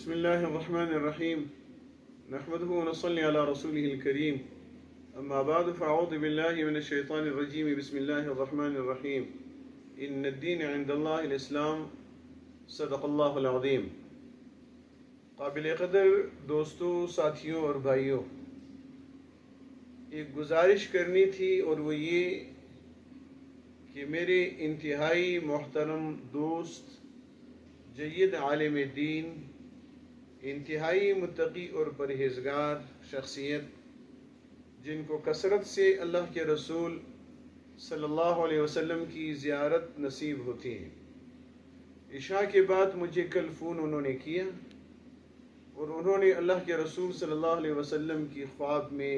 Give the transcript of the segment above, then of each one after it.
بسم الله الرحمن الرحيم نحمده ونصلي على رسوله الكريم أما بعد فأعوذ بالله من الشيطان الرجيم بسم الله الرحمن الرحيم إن الدين عند الله الإسلام صدق الله العظيم. قابل قدر دوستوں، ساتھیوں اور بھائیوں، ایک گزارش کرنی تھی اور وہ یہ کہ میرے انتہائی محترم دوست، جید عالم دین، انتہائی متقی اور پرہیزگار شخصیت، جن کو کثرت سے اللہ کے رسول صلی اللہ علیہ وسلم کی زیارت نصیب ہوتی ہے، عشاء کے بعد مجھے کل فون انہوں نے کیا اور انہوں نے اللہ کے رسول صلی اللہ علیہ وسلم کی خواب میں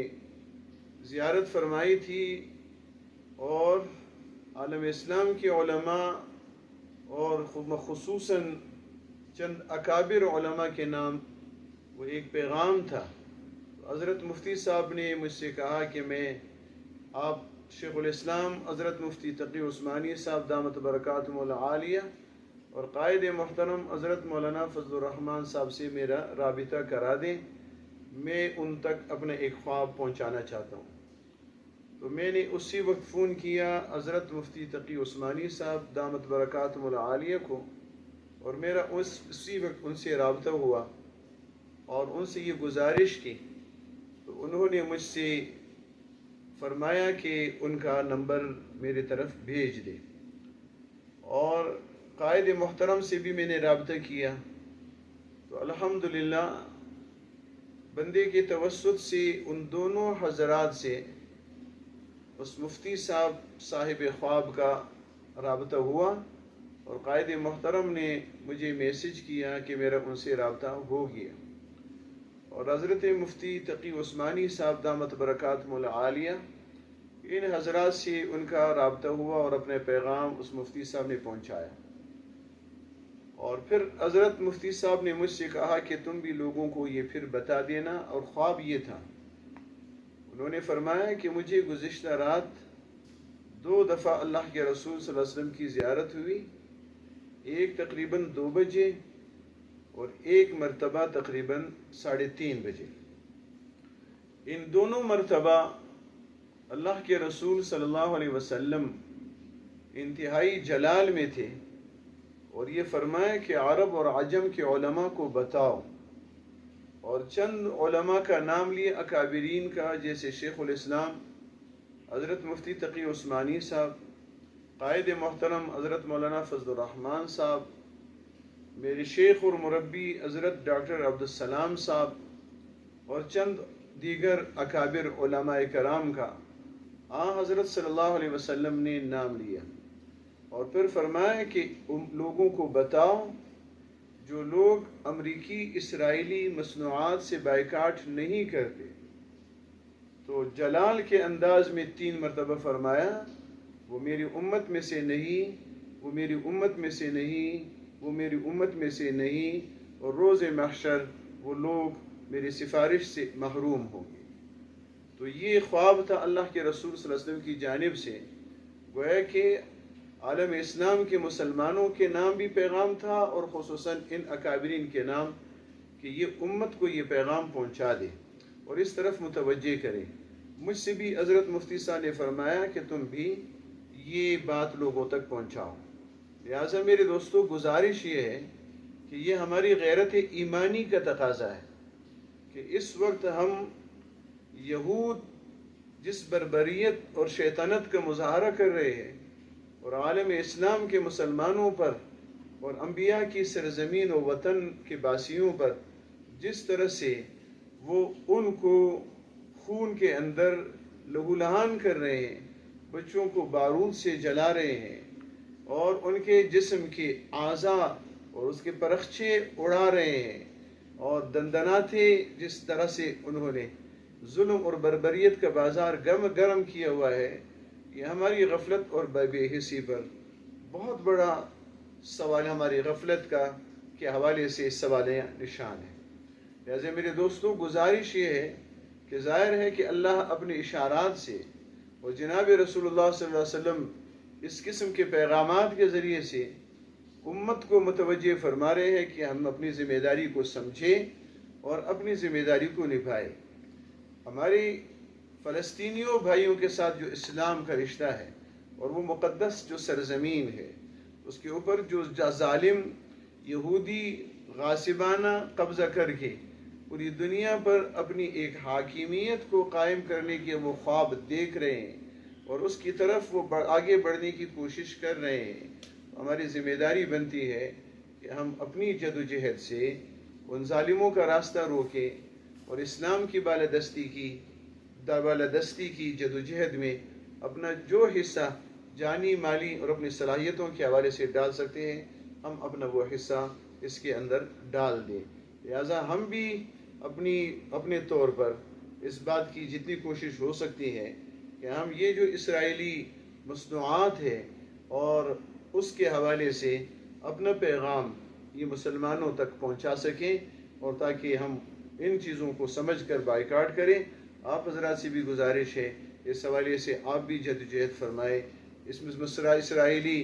زیارت فرمائی تھی، اور عالم اسلام کے علماء اور خصوصاً چند اکابر علماء کے نام وہ ایک پیغام تھا. حضرت مفتی صاحب نے مجھ سے کہا کہ میں آپ شیخ الاسلام حضرت مفتی تقی عثمانی صاحب دامت برکاتہم العالیہ اور قائد محترم حضرت مولانا فضل الرحمن صاحب سے میرا رابطہ کرا دیں، میں ان تک اپنا ایک خواب پہنچانا چاہتا ہوں. تو میں نے اسی وقت فون کیا حضرت مفتی تقی عثمانی صاحب دامت برکاتہم العالیہ کو، اور میرا اسی وقت ان سے رابطہ ہوا اور ان سے یہ گزارش کی. تو انہوں نے مجھ سے فرمایا کہ ان کا نمبر میرے طرف بھیج دے، اور قائد محترم سے بھی میں نے رابطہ کیا. تو الحمدللہ بندے کے توسط سے ان دونوں حضرات سے اس مفتی صاحب خواب کا رابطہ ہوا، اور قائد محترم نے مجھے میسج کیا کہ میرا ان سے رابطہ ہو گیا، اور حضرت مفتی تقی عثمانی صاحب دامت برکاتہم العالیہ، ان حضرات سے ان کا رابطہ ہوا اور اپنے پیغام اس مفتی صاحب نے پہنچایا. اور پھر حضرت مفتی صاحب نے مجھ سے کہا کہ تم بھی لوگوں کو یہ پھر بتا دینا. اور خواب یہ تھا، انہوں نے فرمایا کہ مجھے گزشتہ رات 2 دفعہ اللہ کے رسول صلی اللہ علیہ وسلم کی زیارت ہوئی، ایک تقریباً 2 بجے اور ایک مرتبہ تقریباً 3:30 بجے. ان دونوں مرتبہ اللہ کے رسول صلی اللہ علیہ وسلم انتہائی جلال میں تھے، اور یہ فرمایا کہ عرب اور عجم کے علماء کو بتاؤ، اور چند علماء کا نام لیے اکابرین کا، جیسے شیخ الاسلام حضرت مفتی تقی عثمانی صاحب، قائد محترم حضرت مولانا فضل الرحمن صاحب، میرے شیخ اور مربی حضرت ڈاکٹر عبدالسلام صاحب، اور چند دیگر اکابر علماء کرام کا حضرت صلی اللہ علیہ وسلم نے نام لیا. اور پھر فرمایا کہ لوگوں کو بتاؤ، جو لوگ امریکی اسرائیلی مصنوعات سے بائیکاٹ نہیں کرتے، تو جلال کے انداز میں 3 مرتبہ فرمایا، وہ میری امت میں سے نہیں، وہ میری امت میں سے نہیں، وہ میری امت میں سے نہیں، اور روز محشر وہ لوگ میری سفارش سے محروم ہوں گے. تو یہ خواب تھا اللہ کے رسول صلی اللہ علیہ وسلم کی جانب سے، گویا کہ عالم اسلام کے مسلمانوں کے نام بھی پیغام تھا، اور خصوصاً ان اکابرین کے نام، کہ یہ امت کو یہ پیغام پہنچا دے اور اس طرف متوجہ کرے. مجھ سے بھی حضرت مفتی صاحب نے فرمایا کہ تم بھی یہ بات لوگوں تک پہنچاؤ. لہٰذا میرے دوستو، گزارش یہ ہے کہ یہ ہماری غیرت ایمانی کا تقاضا ہے کہ اس وقت ہم یہود جس بربریت اور شیطنت کا مظاہرہ کر رہے ہیں، اور عالم اسلام کے مسلمانوں پر اور انبیاء کی سرزمین و وطن کے باسیوں پر جس طرح سے وہ ان کو خون کے اندر لہو لہان کر رہے ہیں، بچوں کو بارود سے جلا رہے ہیں، اور ان کے جسم کے اعضاء اور اس کے پرخچے اڑا رہے ہیں، اور دندناتے جس طرح سے انہوں نے ظلم اور بربریت کا بازار گرم کیا ہوا ہے، یہ ہماری غفلت اور بے حسی پر بہت بڑا سوال، ہماری غفلت کا کے حوالے سے سوال نشان ہے. لہذا میرے دوستوں، گزارش یہ ہے کہ ظاہر ہے کہ اللہ اپنے اشارات سے اور جناب رسول اللہ صلی اللہ علیہ وسلم اس قسم کے پیغامات کے ذریعے سے امت کو متوجہ فرما رہے ہیں کہ ہم اپنی ذمہ داری کو سمجھیں اور اپنی ذمہ داری کو نبھائیں۔ ہماری فلسطینیوں بھائیوں کے ساتھ جو اسلام کا رشتہ ہے اور وہ مقدس جو سرزمین ہے، اس کے اوپر جو ظالم یہودی غاصبانہ قبضہ کر کے پوری دنیا پر اپنی ایک حاکمیت کو قائم کرنے کے وہ خواب دیکھ رہے ہیں اور اس کی طرف وہ آگے بڑھنے کی کوشش کر رہے ہیں، ہماری ذمہ داری بنتی ہے کہ ہم اپنی جد و جہد سے ان ظالموں کا راستہ روکیں اور اسلام کی بالادستی کی جد و جہد میں اپنا جو حصہ جانی مالی اور اپنی صلاحیتوں کے حوالے سے ڈال سکتے ہیں ہم اپنا وہ حصہ اس کے اندر ڈال دیں۔ لہٰذا ہم بھی اپنے طور پر اس بات کی جتنی کوشش ہو سکتی ہے کہ ہم یہ جو اسرائیلی مصنوعات ہے اور اس کے حوالے سے اپنا پیغام یہ مسلمانوں تک پہنچا سکیں اور تاکہ ہم ان چیزوں کو سمجھ کر بائیکاٹ کریں۔ آپ حضرات سے بھی گزارش ہے اس حوالے سے آپ بھی جدوجہد فرمائیں، اس اسرائیلی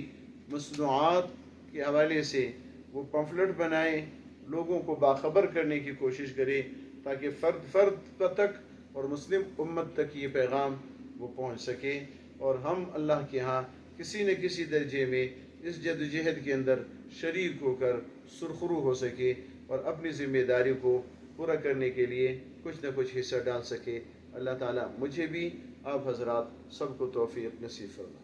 مصنوعات کے حوالے سے وہ پمفلٹ بنائیں، لوگوں کو باخبر کرنے کی کوشش کریں تاکہ فرد تک اور مسلم امت تک یہ پیغام وہ پہنچ سکے اور ہم اللہ کے ہاں کسی نہ کسی درجے میں اس جدوجہد کے اندر شریک ہو کر سرخرو ہو سکے اور اپنی ذمہ داری کو پورا کرنے کے لیے کچھ نہ کچھ حصہ ڈال سکے۔ اللہ تعالیٰ مجھے بھی آپ حضرات سب کو توفیق نصیب فرمائے۔